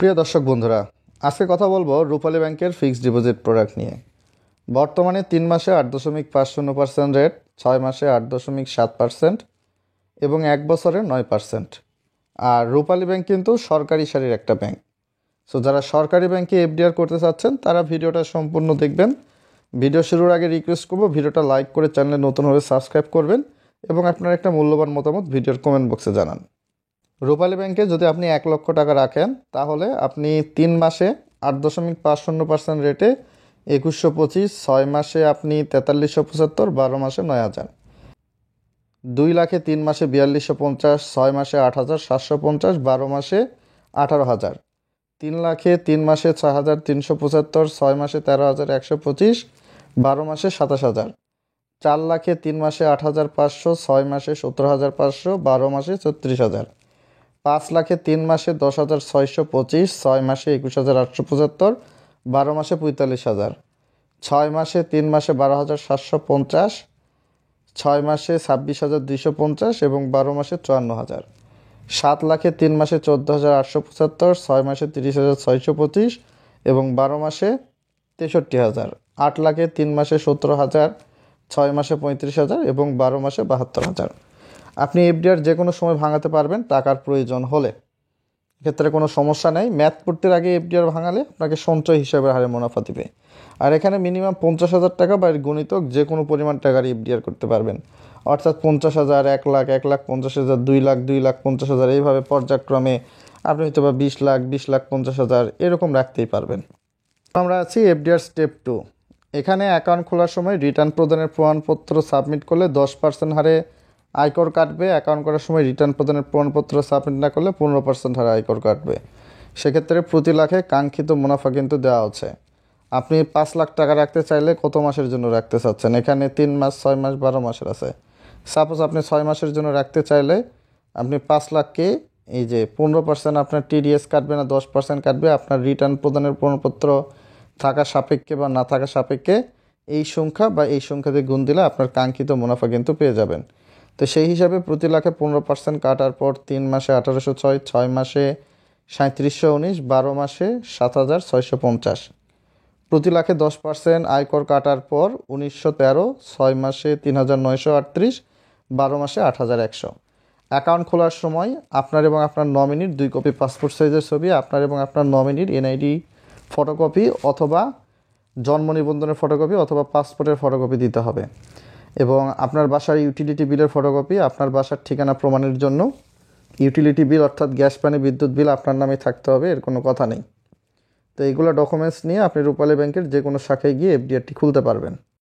প্রিয় দর্শক বন্ধুরা, আজকে কথা বলবো রূপালী ব্যাংকের ফিক্সড ডিপোজিট প্রোডাক্ট নিয়ে। বর্তমানে 3 মাসে 8.50% রেট, 6 মাসে 8.7% এবং 1 বছরে 9%। আর রূপালী ব্যাংক কিন্তু সরকারি সারির একটা ব্যাংক। সো যারা সরকারি ব্যাংকে এফডিআর করতে চাচ্ছেন তারা ভিডিওটা সম্পূর্ণ দেখবেন। ভিডিও শুরুর আগে রিকোয়েস্ট করবো ভিডিওটা লাইক করে চ্যানেলে নতুন হলে সাবস্ক্রাইব করবেন এবং আপনার একটা মূল্যবান মতামত ভিডিওর কমেন্ট বক্সে জানান। রূপালী ব্যাংকে যদি আপনি 1 লক্ষ টাকা রাখেন তাহলে আপনি 3 মাসে 8.50% রেটে 2125, 6 মাসে আপনি 4375, 12 মাসে 9000। 2 লাখে 3 মাসে 4250, 6 মাসে 8750, 12 মাসে 18000। 3 লাখে 3 মাসে 6375, 6 মাসে 13125, 12 মাসে 27000। 4 লাখে 3 মাসে 8500, 6 মাসে 17500, 12 মাসে 34000। 5 লাখে 3 মাসে 10,625, 6 মাসে 21,875, 12 মাসে 45,000। 6 মাসে 3 মাসে 12,750, 6 মাসে 26,250 এবং 12 মাসে 54,000। 7 লাখে 3 মাসে 14,875, 6 মাসে 30,625 এবং 12 মাসে 63,000। 8 লাখে 3 মাসে 17,000, 6 মাসে 35,000 এবং 12 মাসে 72,000। আপনি এফডিআর যে কোনো সময় ভাঙাতে পারবেন টাকার প্রয়োজন হলে, এক্ষেত্রে কোনো সমস্যা নেই। ম্যাথ পড়তে আগে এফডিআর ভাঙালে আপনাকে সঞ্চয় হিসাবে হারে মুনাফা দিবে। আর এখানে মিনিমাম 50,000 টাকা বা গুণিতক যে কোনো পরিমাণ টাকার এফডিআর করতে পারবেন, অর্থাৎ 50,000, 1 লাখ, 1,50,000, 2 লাখ, 2,50,000, এইভাবে পর্যায়ক্রমে আপনি হয়তো বা 20 লাখ, 20,50,000 এরকম রাখতেই পারবেন। আমরা আছি এফডিআর স্টেপ 2। এখানে অ্যাকাউন্ট খোলার সময় রিটার্ন প্রদানের প্রমাণপত্র সাবমিট করলে 10% হারে আয়কর কাটবে। অ্যাকাউন্ট করার সময় রিটার্ন প্রদানের প্রমাণপত্র সাবমিট না করলে 15% হারে আয়কর কাটবে। সেক্ষেত্রে প্রতি লাখে কাঙ্ক্ষিত মুনাফা কিন্তু দেওয়া হচ্ছে। আপনি 5 লাখ টাকা রাখতে চাইলে কত মাসের জন্য রাখতে চাচ্ছেন? এখানে 3 মাস, 6 মাস, 12 মাসের আছে। সাপোজ আপনি 6 মাসের জন্য রাখতে চাইলে আপনি 5 লাখকে এই যে 15% আপনার টিডিএস কাটবে না 10% কাটবে, আপনার রিটার্ন প্রদানের প্রমাণপত্র থাকা সাপেক্ষে বা না থাকা সাপেক্ষে এই সংখ্যা বা এই সংখ্যা দিয়ে গুণ দিলে আপনার কাঙ্ক্ষিত মুনাফা কিন্তু পেয়ে যাবেন। তো সেই হিসাবে প্রতি লাখে 15% কাটার পর 3 মাসে 1806, 6 মাসে 3719, 12 মাসে 7650। প্রতি লাখে 10% আয়কর কাটার পর 1913, 6 মাসে 3938, 12 মাসে 8100। অ্যাকাউন্ট খোলার সময় আপনার এবং আপনার নমিনির 2 কপি পাসপোর্ট সাইজের ছবি, আপনার এবং আপনার নমিনির এনআইডি ফটোকপি অথবা জন্ম নিবন্ধনের ফটোকপি অথবা পাসপোর্টের ফটোকপি দিতে হবে এবং আপনার বাসার ইউটিলিটি বিলের ফটোকপি, আপনার বাসার ঠিকানা প্রমাণের জন্য ইউটিলিটি বিল অর্থাৎ গ্যাস, পানি, বিদ্যুৎ বিল আপনার নামে থাকতে হবে, এর কোনো কথা নেই। তো এইগুলো ডকুমেন্টস নিয়ে আপনি রূপালী ব্যাংকের যে কোনো শাখায় গিয়ে এফডিআরটি খুলতে পারবেন।